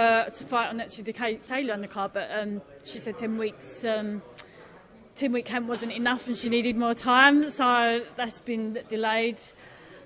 her to fight on actually Taylor on the card, but she said 10 weeks. 10-week camp wasn't enough and she needed more time, so that's been delayed.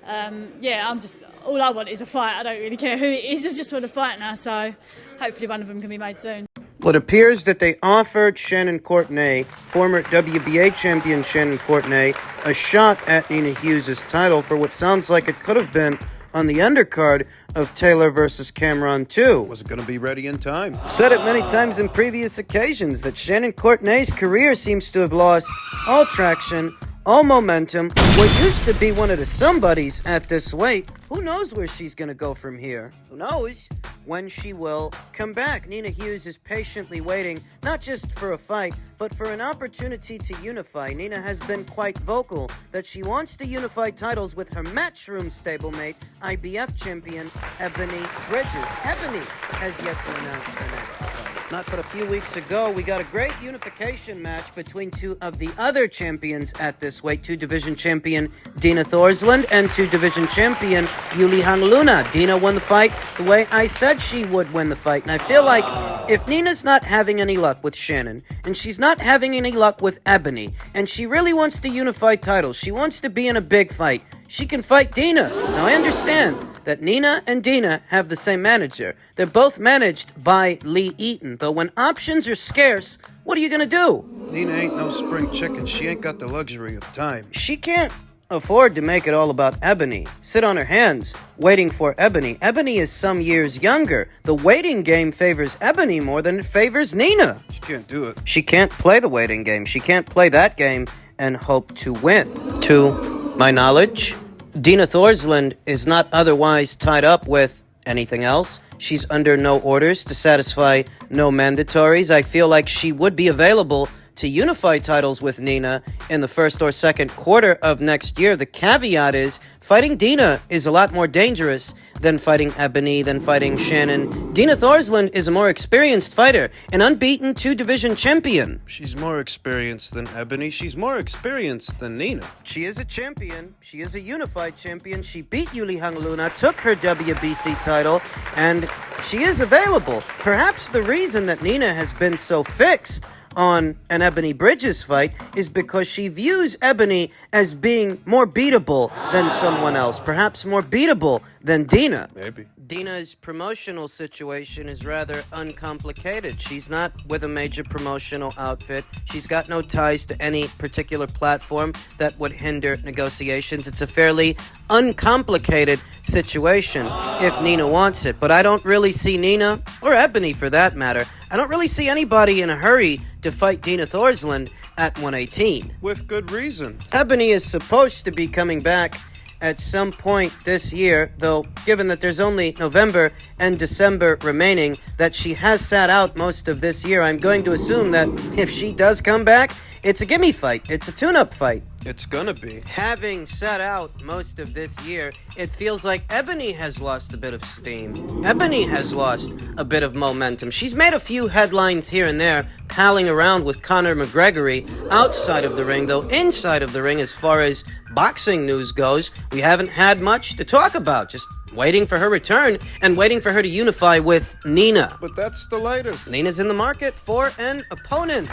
All I want is a fight. I don't really care who it is, I just want a fight now, so hopefully one of them can be made soon. Well, it appears that they offered Shannon Courtenay, former WBA champion Shannon Courtenay, a shot at Nina Hughes' title for what sounds like it could have been on the undercard of Taylor versus Cameron 2. Wasn't going to be ready in time. Said it many times in previous occasions that Shannon Courtenay's career seems to have lost all traction, all momentum. What used to be one of the somebodies at this weight, who knows where she's going to go from here? Who knows when she will come back? Nina Hughes is patiently waiting, not just for a fight, but for an opportunity to unify. Nina has been quite vocal that she wants to unify titles with her Matchroom stablemate, IBF champion Ebony Bridges. Ebony has yet to announce her next fight. Not but a few weeks ago, we got a great unification match between two of the other champions at this weight, two-division champion Dina Thorsland and two-division champion Yuli Hangluna. Dina won the fight the way I said she would win the fight, and I feel like if Nina's not having any luck with Shannon, and she's not having any luck with Ebony, and she really wants to unify titles, she wants to be in a big fight, she can fight Dina. Now, I understand that Nina and Dina have the same manager. They're both managed by Lee Eaton, though when options are scarce, what are you gonna do? Nina ain't no spring chicken. She ain't got the luxury of time. She can't afford to make it all about Ebony. Sit on her hands, waiting for Ebony. Ebony is some years younger. The waiting game favors Ebony more than it favors Nina. She can't do it. She can't play the waiting game. She can't play that game and hope to win. To my knowledge, Dina Thorsland is not otherwise tied up with anything else. She's under no orders to satisfy no mandatories. I feel like she would be available to unify titles with Nina in the first or second quarter of next year. The caveat is fighting Dina is a lot more dangerous than fighting Ebony, than fighting Shannon. Dina Thorsland is a more experienced fighter, an unbeaten two-division champion. She's more experienced than Ebony. She's more experienced than Nina. She is a champion. She is a unified champion. She beat Yuli Hangluna, took her WBC title, and she is available. Perhaps the reason that Nina has been so fixed on an Ebony Bridges fight is because she views Ebony as being more beatable than someone else, perhaps more beatable than Dina. Maybe. Dina's promotional situation is rather uncomplicated. She's not with a major promotional outfit. She's got no ties to any particular platform that would hinder negotiations. It's a fairly uncomplicated situation if Nina wants it. But I don't really see Nina, or Ebony for that matter, I don't really see anybody in a hurry to fight Dina Thorsland at 118. With good reason. Ebony is supposed to be coming back at some point this year, though given that there's only November and December remaining, that she has sat out most of this year, I'm going to assume that if she does come back, it's a gimme fight. It's a tune-up fight. It's gonna be. Having sat out most of this year, it feels like Ebony has lost a bit of steam. Ebony has lost a bit of momentum. She's made a few headlines here and there, palling around with Conor McGregor outside of the ring, though inside of the ring, as far as boxing news goes, we haven't had much to talk about. Just waiting for her return and waiting for her to unify with Nina. But that's the latest. Nina's in the market for an opponent.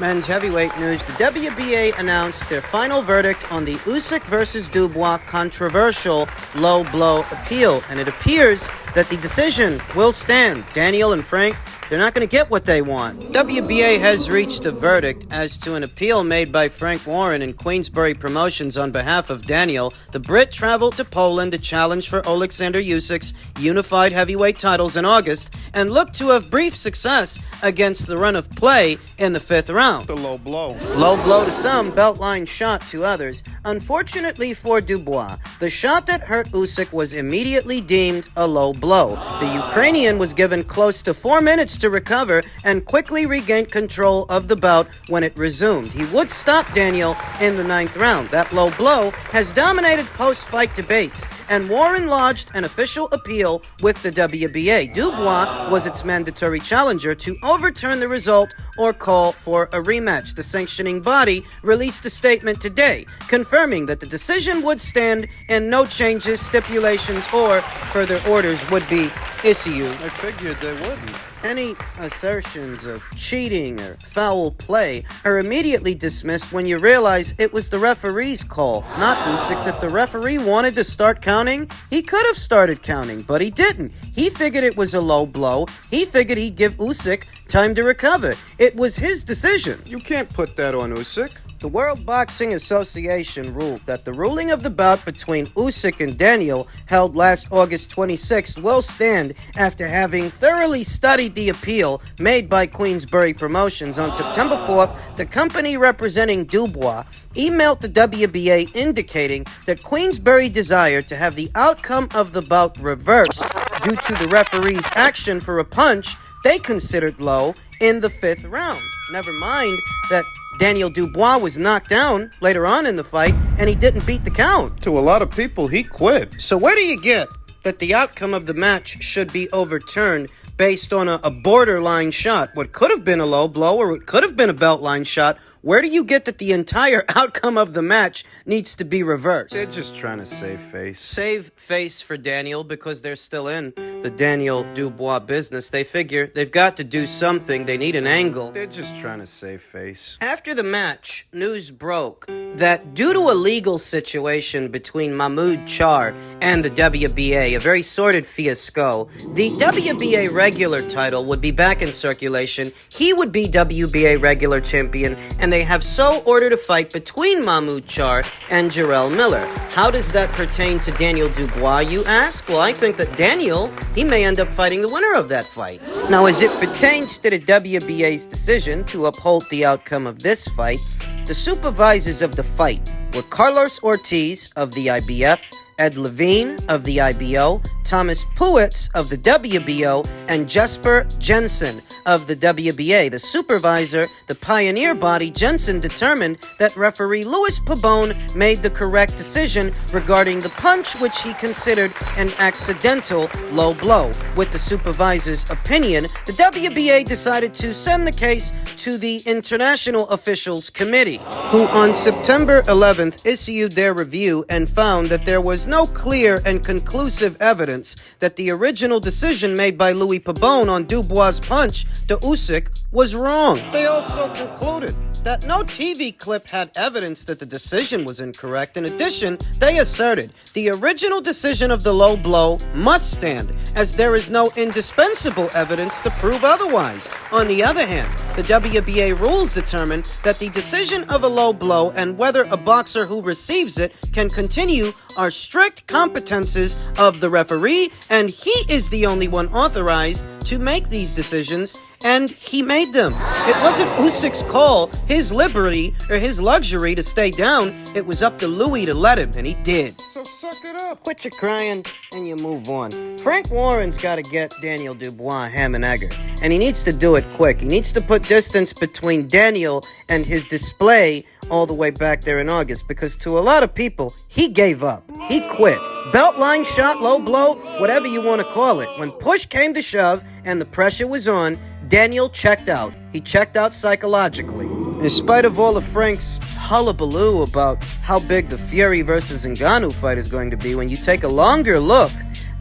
Men's heavyweight news. The WBA announced their final verdict on the Usyk versus Dubois controversial low blow appeal, and it appears that the decision will stand. Daniel and Frank, they're not going to get what they want. WBA has reached a verdict as to an appeal made by Frank Warren and Queensberry Promotions on behalf of Daniel. The Brit traveled to Poland to challenge for Alexander Usyk's unified heavyweight titles in August and looked to have brief success against the run of play in the fifth round. The low blow. Low blow to some, beltline shot to others. Unfortunately for Dubois, the shot that hurt Usyk was immediately deemed a low blow. The Ukrainian was given close to 4 minutes to recover and quickly regained control of the bout when it resumed. He would stop Daniel in the ninth round. That low blow has dominated post-fight debates, and Warren lodged an official appeal with the WBA. Dubois was its mandatory challenger to overturn the result or call for a rematch. The sanctioning body released a statement today confirming that the decision would stand and no changes, stipulations, or further orders would be issue. I figured they wouldn't. Any assertions of cheating or foul play are immediately dismissed when you realize it was the referee's call, not Usyk's. If the referee wanted to start counting, he could have started counting, but he didn't. He figured it was a low blow. He figured he'd give Usyk time to recover. It was his decision. You can't put that on Usyk. The World Boxing Association ruled that the ruling of the bout between Usyk and Daniel, held last August 26th, will stand after having thoroughly studied the appeal made by Queensberry Promotions. On September 4th, the company representing Dubois emailed the WBA indicating that Queensberry desired to have the outcome of the bout reversed due to the referee's action for a punch they considered low in the 5th round. Never mind that Daniel Dubois was knocked down later on in the fight, and he didn't beat the count. To a lot of people, he quit. So where do you get that the outcome of the match should be overturned based on a borderline shot? What could have been a low blow, or it could have been a belt line shot. Where do you get that the entire outcome of the match needs to be reversed? They're just trying to save face. Save face for Daniel because they're still in the Daniel Dubois business. They figure they've got to do something. They need an angle. They're just trying to save face. After the match, news broke that due to a legal situation between Mahmoud Char and the WBA, a very sordid fiasco, the WBA regular title would be back in circulation. He would be WBA regular champion, and they have so ordered a fight between Mahmoud Char and Jarrell Miller. How does that pertain to Daniel Dubois, you ask? Well, I think that Daniel, he may end up fighting the winner of that fight. Now, as it pertains to the WBA's decision to uphold the outcome of this fight, the supervisors of the fight were Carlos Ortiz of the IBF, Ed Levine of the IBO, Thomas Puitz of the WBO, and Jesper Jensen of the WBA. The supervisor, the pioneer body, Jensen, determined that referee Louis Pabon made the correct decision regarding the punch, which he considered an accidental low blow. With the supervisor's opinion, the WBA decided to send the case to the International Officials Committee, who on September 11th issued their review and found that there was no clear and conclusive evidence that the original decision made by Louis Pabon on Dubois' punch to Usyk was wrong. They also concluded that no TV clip had evidence that the decision was incorrect. In addition, they asserted the original decision of the low blow must stand, as there is no indispensable evidence to prove otherwise. On the other hand, the WBA rules determine that the decision of a low blow and whether a boxer who receives it can continue are strict competences of the referee, and he is the only one authorized to make these decisions, and he made them. It wasn't Usyk's call, his liberty, or his luxury to stay down. It was up to Louis to let him, and he did. So suck it up. Quit your crying, and you move on. Frank Warren's got to get Daniel Dubois ham and egger, and he needs to do it quick. He needs to put distance between Daniel and his display all the way back there in August, because to a lot of people, he gave up. He quit. Belt line shot, low blow, whatever you want to call it. When push came to shove and the pressure was on, Daniel checked out. He checked out psychologically. In spite of all of Frank's hullabaloo about how big the Fury versus Ngannou fight is going to be, when you take a longer look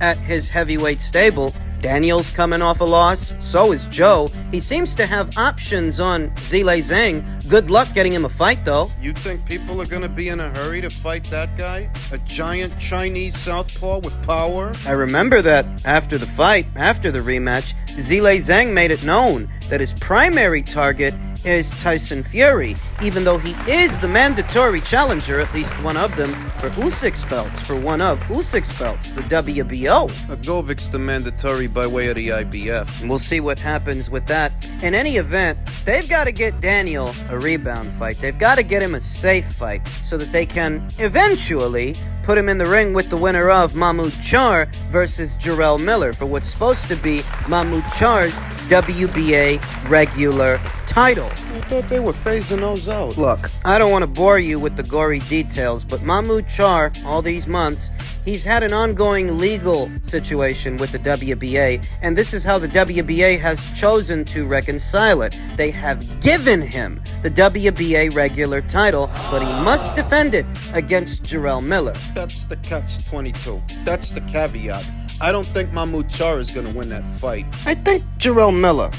at his heavyweight stable, Daniel's coming off a loss, so is Joe. He seems to have options on Zhilei Zhang. Good luck getting him a fight, though. You think people are going to be in a hurry to fight that guy? A giant Chinese southpaw with power? I remember that after the fight, after the rematch, Zhilei Zhang made it known that his primary target is Tyson Fury, even though he is the mandatory challenger, at least one of them, for Usyk's belts, for one of Usyk's belts, the WBO. Agovic's the mandatory by way of the IBF. And we'll see what happens with that. In any event, they've got to get Daniel a rebound fight. They've got to get him a safe fight so that they can eventually put him in the ring with the winner of Mahmoud Char versus Jarrell Miller for what's supposed to be Mahmoud Char's WBA regular title. I thought they were phasing those out. Look, I don't want to bore you with the gory details, but Mahmoud Char, all these months, he's had an ongoing legal situation with the WBA, and this is how the WBA has chosen to reconcile it. They have given him the WBA regular title, but he must defend it against Jarrell Miller. That's the catch-22. That's the caveat. I don't think Mahmoud Charr is going to win that fight. I think Jarrell Miller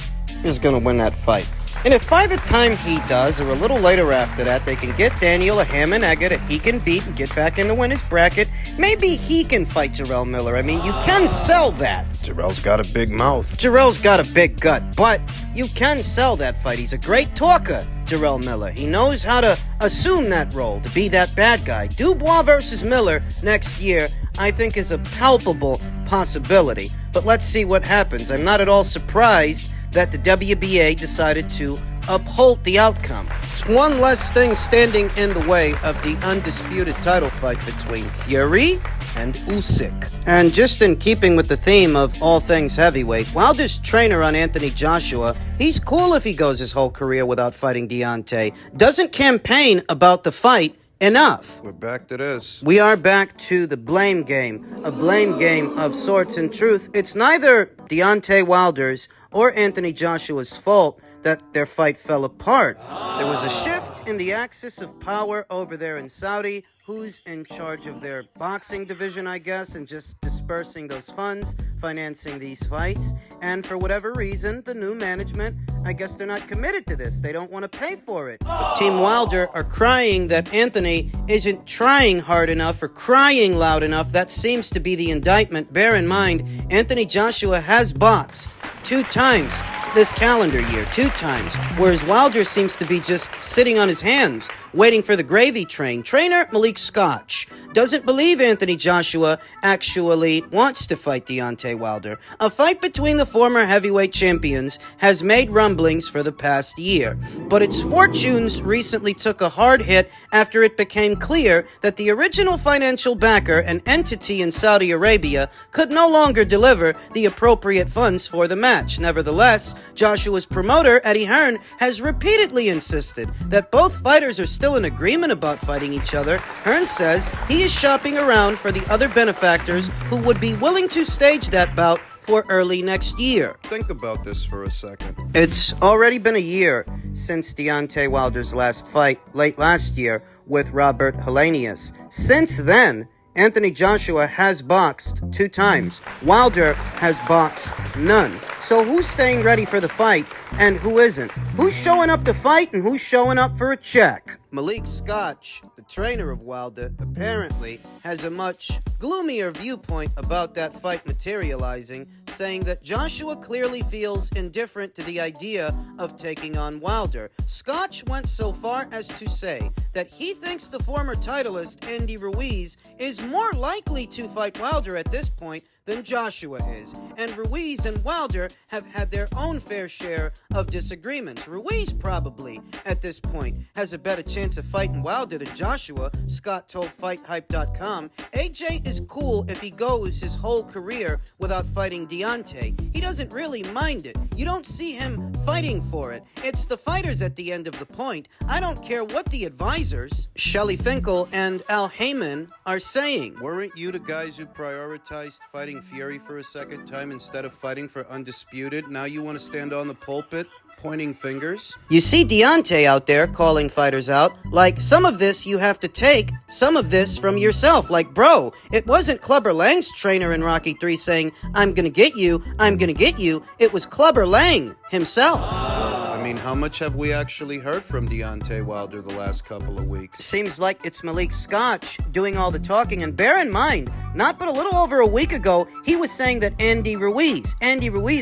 is going to win that fight. And if by the time he does, or a little later after that, they can get Daniel a ham and egger that he can beat and get back in the winner's bracket, maybe he can fight Jarrell Miller. I mean, you can sell that. Jarrell's got a big mouth. Jarrell's got a big gut, but you can sell that fight. He's a great talker, Jarrell Miller. He knows how to assume that role, to be that bad guy. Dubois versus Miller next year, I think, is a palpable possibility. But let's see what happens. I'm not at all surprised that the WBA decided to uphold the outcome. It's one less thing standing in the way of the undisputed title fight between Fury and Usyk. And just in keeping with the theme of all things heavyweight, Wilder's trainer on Anthony Joshua, he's cool if he goes his whole career without fighting Deontay. Doesn't campaign about the fight enough. We're back to this. We are back to the blame game, a blame game of sorts. In truth, it's neither Deontay Wilder's or Anthony Joshua's fault that their fight fell apart. There was a shift in the axis of power over there in Saudi. Who's in charge of their boxing division, I guess, and just dispersing those funds, financing these fights. And for whatever reason, the new management, I guess they're not committed to this. They don't want to pay for it. Team Wilder are crying that Anthony isn't trying hard enough or crying loud enough. That seems to be the indictment. Bear in mind, Anthony Joshua has boxed 2 times this calendar year, 2 times, whereas Wilder seems to be just sitting on his hands, waiting for the gravy train. Trainer Malik Scotch doesn't believe Anthony Joshua actually wants to fight Deontay Wilder. A fight between the former heavyweight champions has made rumblings for the past year, but its fortunes recently took a hard hit after it became clear that the original financial backer, an entity in Saudi Arabia, could no longer deliver the appropriate funds for the match. Nevertheless, Joshua's promoter, Eddie Hearn, has repeatedly insisted that both fighters are still in agreement about fighting each other. Hearn says he is shopping around for the other benefactors who would be willing to stage that bout for early next year. Think about this for a second. It's already been a year since Deontay Wilder's last fight, late last year, with Robert Helenius. Since then, Anthony Joshua has boxed 2 times. Wilder has boxed none. So who's staying ready for the fight and who isn't? Who's showing up to fight and who's showing up for a check? Malik Scotch, the trainer of Wilder, apparently has a much gloomier viewpoint about that fight materializing, saying that Joshua clearly feels indifferent to the idea of taking on Wilder. Scotch went so far as to say that he thinks the former titleist Andy Ruiz is more likely to fight Wilder at this point than Joshua is, and Ruiz and Wilder have had their own fair share of disagreements. Ruiz probably, at this point, has a better chance of fighting Wilder than Joshua, Scott told FightHype.com. AJ is cool if he goes his whole career without fighting Deontay. He doesn't really mind it. You don't see him fighting for it. It's the fighters at the end of the point. I don't care what the advisors, Shelley Finkel and Al Heyman, are saying. Weren't you the guys who prioritized fighting Fury for a second time instead of fighting for undisputed? Now you want to stand on the pulpit pointing fingers? You see Deontay out there calling fighters out, like, some of this you have to take, some of this from yourself. Like, bro, it wasn't Clubber Lang's trainer in Rocky 3 saying, I'm gonna get you, I'm gonna get you. It was Clubber Lang himself. I mean, how much have we actually heard from Deontay Wilder the last couple of weeks? Seems like it's Malik Scotch doing all the talking. And bear in mind, not but a little over a week ago, he was saying that Andy Ruiz,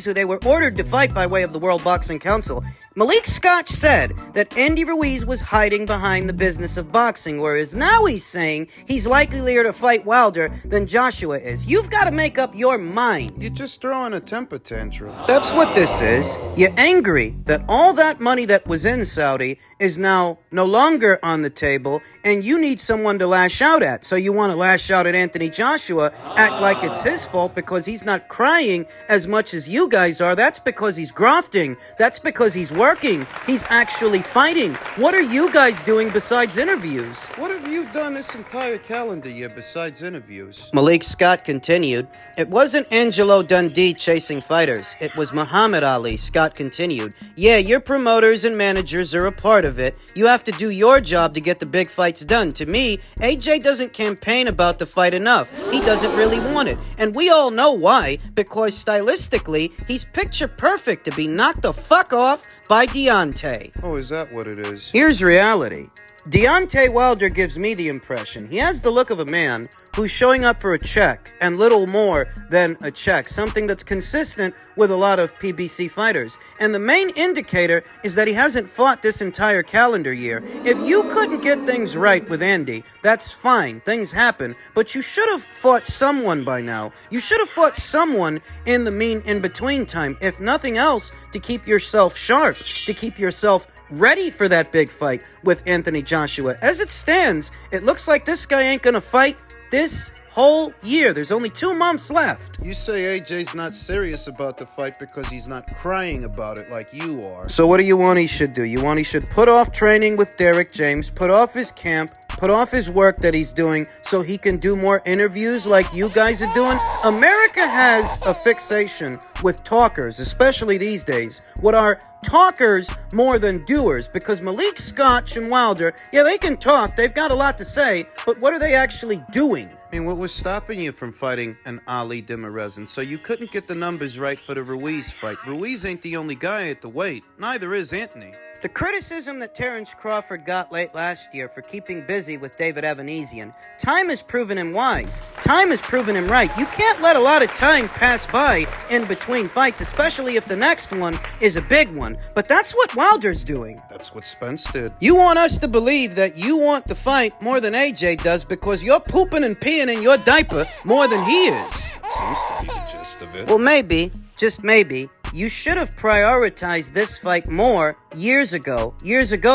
who they were ordered to fight by way of the World Boxing Council, Malik Scotch said that Andy Ruiz was hiding behind the business of boxing, whereas now he's saying he's likelier to fight Wilder than Joshua is. You've got to make up your mind. You're just throwing a temper tantrum. That's what this is. You're angry that all that money that was in Saudi is now no longer on the table, and you need someone to lash out at. So you want to lash out at Anthony Joshua, act like it's his fault because he's not crying as much as you guys are. That's because he's grafting. That's because he's working. He's actually fighting. What are you guys doing besides interviews? What have you done this entire calendar year besides interviews? Malik Scott continued. It wasn't Angelo Dundee chasing fighters. It was Muhammad Ali. Scott continued. Yeah, your promoters and managers are a part of it. You have to do your job to get the big fights done. To me, AJ doesn't campaign about the fight enough. He doesn't really want it. And we all know why. Because stylistically, he's picture perfect to be knocked the fuck off by Deontay. Oh, is that what it is? Here's reality. Deontay Wilder gives me the impression he has the look of a man who's showing up for a check and little more than a check, something that's consistent with a lot of PBC fighters. And the main indicator is that he hasn't fought this entire calendar year. If you couldn't get things right with Andy, that's fine. Things happen. But you should have fought someone by now. You should have fought someone in the in-between time, if nothing else, to keep yourself sharp, to keep yourself ready for that big fight with Anthony Joshua. As it stands, it looks like this guy ain't gonna fight this whole year. There's only 2 months left. You say AJ's not serious about the fight because he's not crying about it like you are. So what do you want he should do? You want he should put off training with Derek James, put off his camp, put off his work that he's doing so he can do more interviews like you guys are doing? America has a fixation with talkers, especially these days. What are talkers more than doers? Because Malik Scott and Wilder, yeah, they can talk, they've got a lot to say, but what are they actually doing? I mean, what was stopping you from fighting an Ali Demirezin? So you couldn't get the numbers right for the Ruiz fight. Ruiz ain't the only guy at the weight. Neither is Anthony. The criticism that Terence Crawford got late last year for keeping busy with David Evanesian, time has proven him wise. Time has proven him right. You can't let a lot of time pass by in between fights, especially if the next one is a big one. But that's what Wilder's doing. That's what Spence did. You want us to believe that you want the fight more than AJ does because you're pooping and peeing in your diaper more than he is. Seems to be the gist of it. Well, maybe, just maybe, you should have prioritized this fight more years ago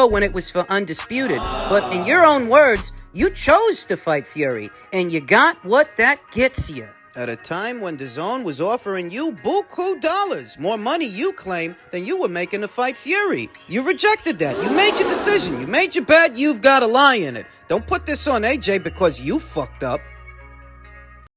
when it was for Undisputed. But in your own words, you chose to fight Fury, and you got what that gets you. At a time when DAZN was offering you buku dollars, more money you claim than you were making to fight Fury. You rejected that. You made your decision. You made your bet. You've got a lie in it. Don't put this on AJ because you fucked up.